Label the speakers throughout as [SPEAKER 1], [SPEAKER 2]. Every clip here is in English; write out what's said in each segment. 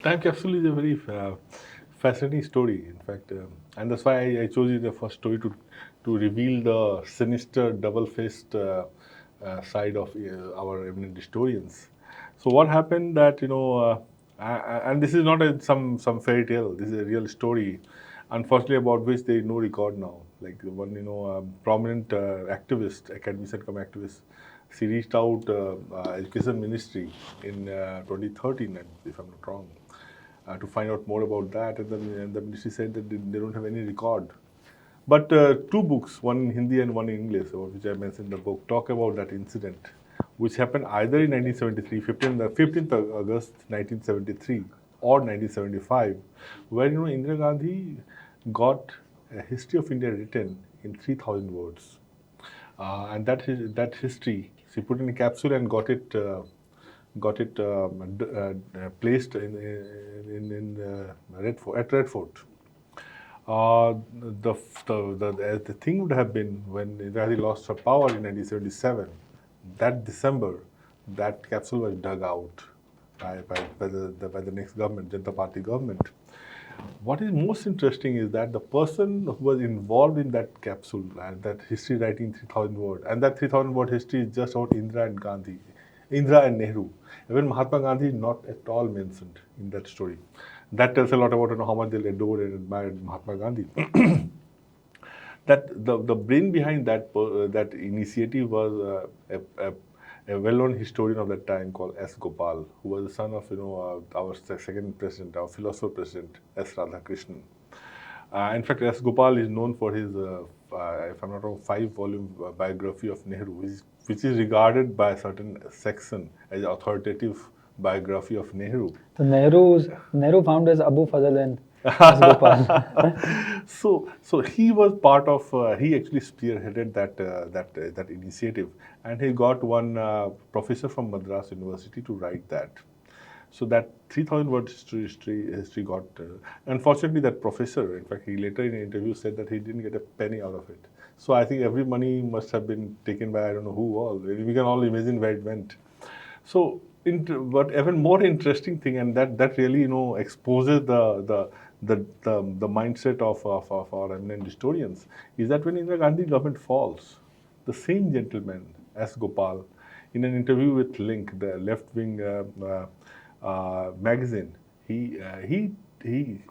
[SPEAKER 1] Time capsule is a very fascinating story, in fact, and that's why I chose it the first story to reveal the sinister, double-faced side of our eminent historians. So what happened that and this is not some fairy tale. This is a real story, unfortunately about which there is no record now. Like one prominent activist, academician come activist, she reached out education ministry in 2013, if I'm not wrong, to find out more about that. And the ministry said that they don't have any record. But two books, one in Hindi and one in English, which I mentioned in the book, talk about that incident, which happened either in 1973, 15th August 1973, or 1975, where Indira Gandhi got a history of India written in 3,000 words. And that history, she put in a capsule and got it placed at Red Fort. The thing would have been when Indira Gandhi lost her power in 1977. That December, that capsule was dug out by the next government, Janata Party government. What is most interesting is that the person who was involved in that capsule and that history writing 3,000 word, and that 3,000 word history is just about Indira and Gandhi, Indira and Nehru. Even Mahatma Gandhi is not at all mentioned in that story. That tells a lot about how much they adored and admired Mahatma Gandhi. That the brain behind that initiative was a well-known historian of that time called S. Gopal, who was the son of our second president, our philosopher president, S. Radhakrishnan. In fact, S. Gopal is known for his, if I'm not wrong, 5-volume biography of Nehru, which is regarded by a certain section as authoritative biography of Nehru.
[SPEAKER 2] So Nehru found his Abu Fazal and S. Gopal.
[SPEAKER 1] So he was part of. He actually spearheaded that initiative, and he got one professor from Madras University to write that. So that 3,000 word history got. Unfortunately, that professor, in fact, he later in an interview said that he didn't get a penny out of it. So I think every money must have been taken by I don't know who all. We can all imagine where it went. So, but even more interesting thing, and that really exposes the mindset of our eminent historians, is that when Indira Gandhi government falls, the same gentleman S. Gopal, in an interview with Link, the left-wing magazine, he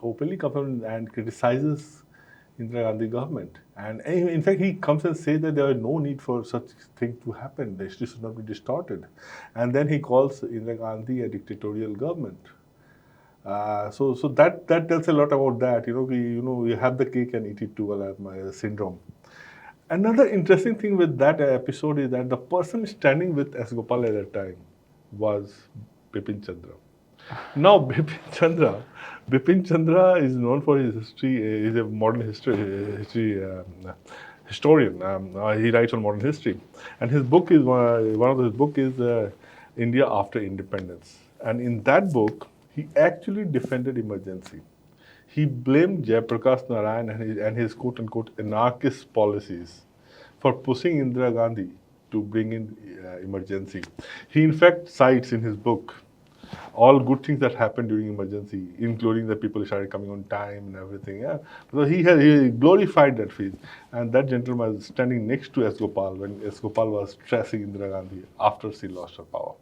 [SPEAKER 1] openly comes and criticizes Indira Gandhi government. And in fact, he comes and says that there is no need for such thing to happen. The history should not be distorted. And then he calls Indira Gandhi a dictatorial government. So that tells a lot about that. You have the cake and eat it too, syndrome. Another interesting thing with that episode is that the person standing with S. Gopal at that time was Bipin Chandra. Now, Bipin Chandra is known for his history. He's a modern history historian. He writes on modern history, and his book is one of his book is India After Independence. And in that book, he actually defended emergency. He blamed Jayaprakash Narayan and his quote unquote anarchist policies for pushing Indira Gandhi to bring in emergency. He in fact cites in his book all good things that happened during emergency, including the people started coming on time and everything. Yeah. So he glorified that phase. And that gentleman was standing next to S. Gopal when S. Gopal was stressing Indira Gandhi after she lost her power.